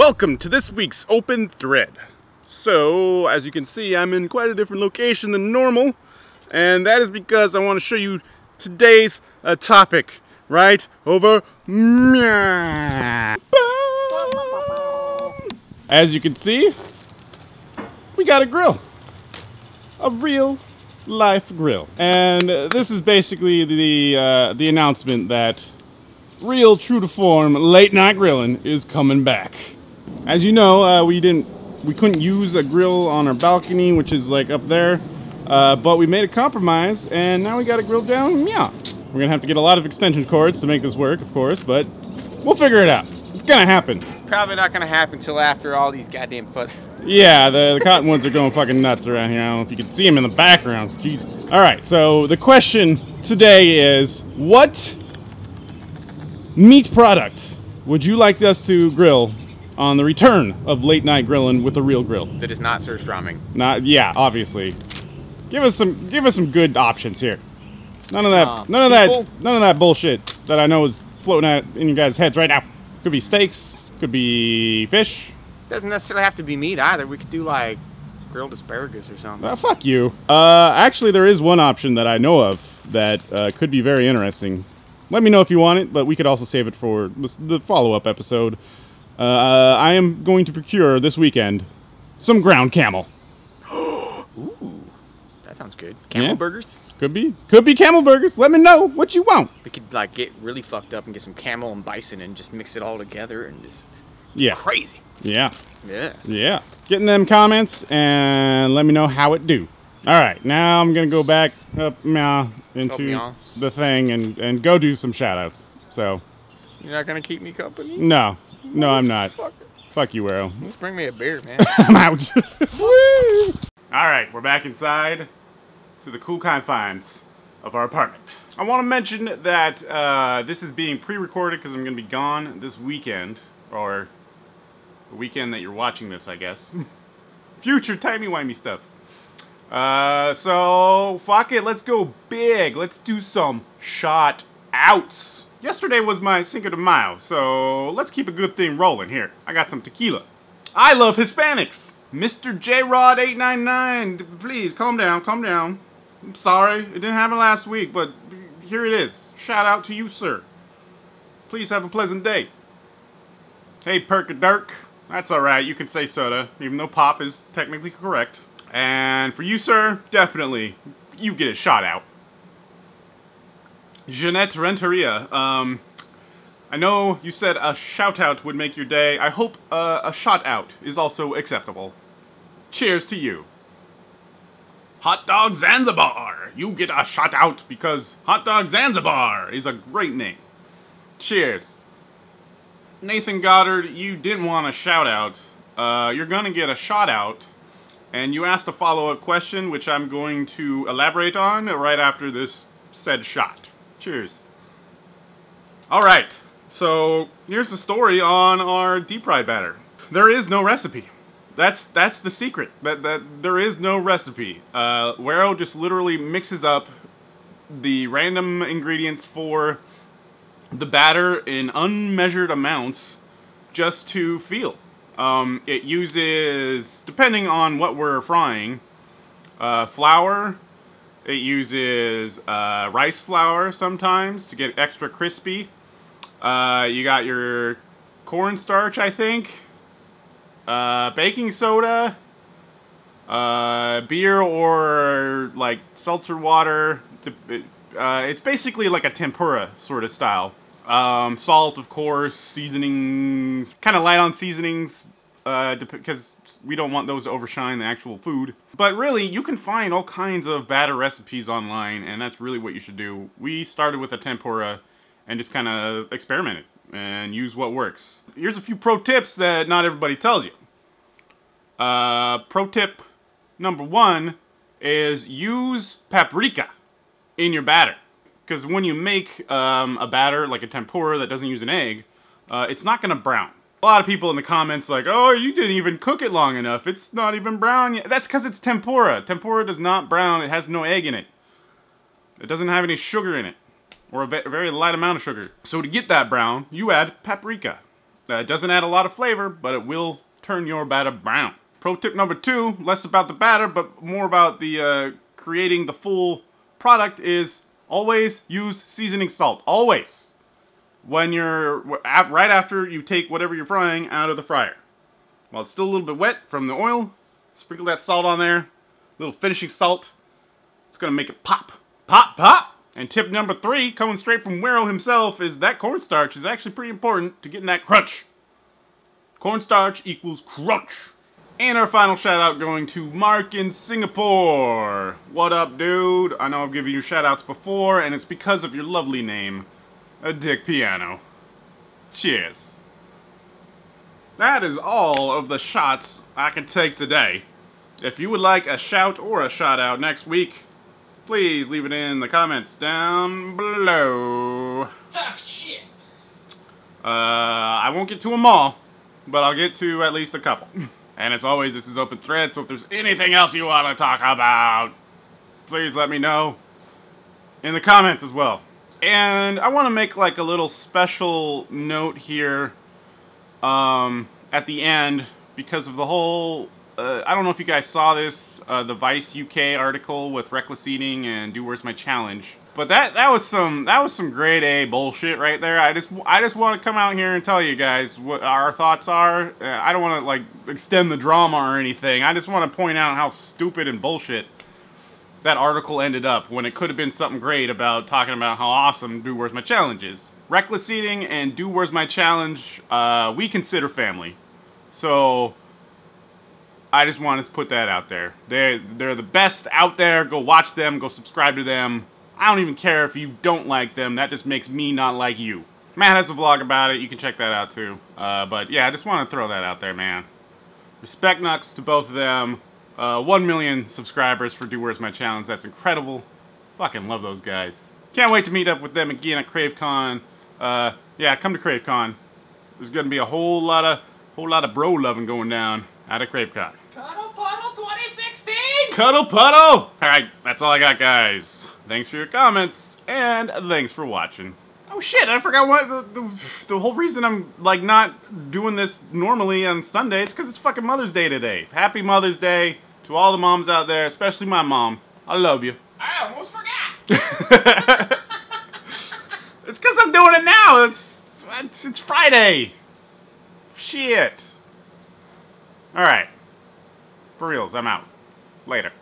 Welcome to this week's open thread. So, as you can see, I'm in quite a different location than normal, and that is because I want to show you today's topic right over. As you can see, we got a grill, a real life grill, and this is basically the announcement that real, true to form Late Night Grillin is coming back. As you know, we couldn't use a grill on our balcony, which is like up there, but we made a compromise, and now we got a grill down. Yeah, we're gonna have to get a lot of extension cords to make this work, of course, but we'll figure it out. It's gonna happen. Probably not gonna happen till after all these goddamn fuzz. Yeah, the cottonwoods are going fucking nuts around here. I don't know if you can see them in the background. Jesus. All right, so the question today is, what meat product would you like us to grill on the return of Late Night Grillin with a real grill? That is not surströmming. Not, yeah, obviously. Give us some good options here. None of that bullshit that I know is floating out in you guys' heads right now. Could be steaks, could be fish. Doesn't necessarily have to be meat either. We could do like grilled asparagus or something. Fuck you. Actually, there is one option that I know of that could be very interesting. Let me know if you want it, but we could also save it for the follow-up episode. I am going to procure this weekend some ground camel. Ooh, that sounds good. Camel burgers? Could be camel burgers. Let me know what you want. We could like get really fucked up and get some camel and bison and just mix it all together and just crazy. Yeah. Yeah. Yeah. Get in them comments and let me know how it do. All right, now I'm gonna go back up into the thing and go do some shout-outs. So. You're not gonna keep me company? No, I'm not. Fuck you, Guerro. Just bring me a beer, man. I'm out. Woo! All right, we're back inside to the cool confines of our apartment. I want to mention that this is being pre-recorded because I'm gonna be gone this weekend, or the weekend that you're watching this, I guess. Future timey-wimey stuff. So fuck it, let's go big. Let's do some shout outs. Yesterday was my Cinco de Mayo, so let's keep a good thing rolling here. I got some tequila. I love Hispanics. Mr. J-Rod899, please calm down, calm down. I'm sorry, it didn't happen last week, but here it is. Shout out to you, sir. Please have a pleasant day. Hey, Perk-a-Dirk. That's alright, you can say soda, even though pop is technically correct. And for you, sir, definitely, you get a shout out. Jeanette Renteria, I know you said a shout out would make your day. I hope a shout out is also acceptable. Cheers to you. Hot Dog Zanzibar, you get a shout out because Hot Dog Zanzibar is a great name. Cheers. Nathan Goddard, you didn't want a shout out. You're gonna get a shout out. And you asked a follow-up question, which I'm going to elaborate on right after this said shot. Cheers. Alright, so here's the story on our deep fried batter. There is no recipe. That's the secret. That there is no recipe. Guerro just literally mixes up the random ingredients for the batter in unmeasured amounts just to feel. It uses, depending on what we're frying, flour. It uses rice flour sometimes to get extra crispy. You got your cornstarch, I think. Baking soda. Beer or like seltzer water. It's basically like a tempura sort of style. Salt, of course, seasonings, kind of light on seasonings, because we don't want those to overshine the actual food. But really, you can find all kinds of batter recipes online, and that's really what you should do. We started with a tempura and just kind of experimented and use what works. Here's a few pro tips that not everybody tells you. Pro tip number 1 is use paprika in your batter. Because when you make a batter, like a tempura that doesn't use an egg, it's not going to brown. A lot of people in the comments like, oh, you didn't even cook it long enough. It's not even brown yet. That's because it's tempura. Tempura does not brown. It has no egg in it. It doesn't have any sugar in it. Or a very light amount of sugar. So to get that brown, you add paprika. It doesn't add a lot of flavor, but it will turn your batter brown. Pro tip number 2, less about the batter, but more about the creating the full product, is always use seasoning salt. Always. When you're, right after you take whatever you're frying out of the fryer. While it's still a little bit wet from the oil, sprinkle that salt on there. A little finishing salt. It's going to make it pop. Pop, pop! And tip number 3, coming straight from Guerro himself, is that cornstarch is actually pretty important to getting that crunch. Cornstarch equals crunch. And our final shout out going to Mark in Singapore. What up, dude? I know I've given you shout outs before, and it's because of your lovely name, a Dick Piano. Cheers. That is all of the shots I can take today. If you would like a shout or a shout out next week, please leave it in the comments down below. Tough shit. I won't get to them all, but I'll get to at least a couple. And as always, this is open thread, so if there's anything else you want to talk about, please let me know in the comments as well. And I want to make like a little special note here at the end because of the whole... I don't know if you guys saw this, the Vice UK article with reckless eating and Do Where's My Challenge. But that was some grade A bullshit right there. I just want to come out here and tell you guys what our thoughts are. I don't want to like extend the drama or anything. I just want to point out how stupid and bullshit that article ended up when it could have been something great about talking about how awesome Do Where's My Challenge is. Reckless eating and Do Where's My Challenge, we consider family. So I just want to put that out there. They're the best out there. Go watch them. Go subscribe to them. I don't even care if you don't like them. That just makes me not like you. Matt has a vlog about it. You can check that out too. But yeah, I just want to throw that out there, man. Respect nuts to both of them. 1 million subscribers for Do Where's My Challenge. That's incredible. Fucking love those guys. Can't wait to meet up with them again at CraveCon. Yeah, come to CraveCon. There's gonna be a whole lot of bro loving going down at a CraveCon. Cuddle Puddle 2016! Cuddle Puddle! Alright, that's all I got, guys. Thanks for your comments, and thanks for watching. Oh shit, I forgot what the whole reason I'm like not doing this normally on Sunday. It's because it's fucking Mother's Day today. Happy Mother's Day to all the moms out there, especially my mom. I love you. I almost forgot! It's because I'm doing it now. It's Friday. Shit. Alright. For reals, I'm out. Later.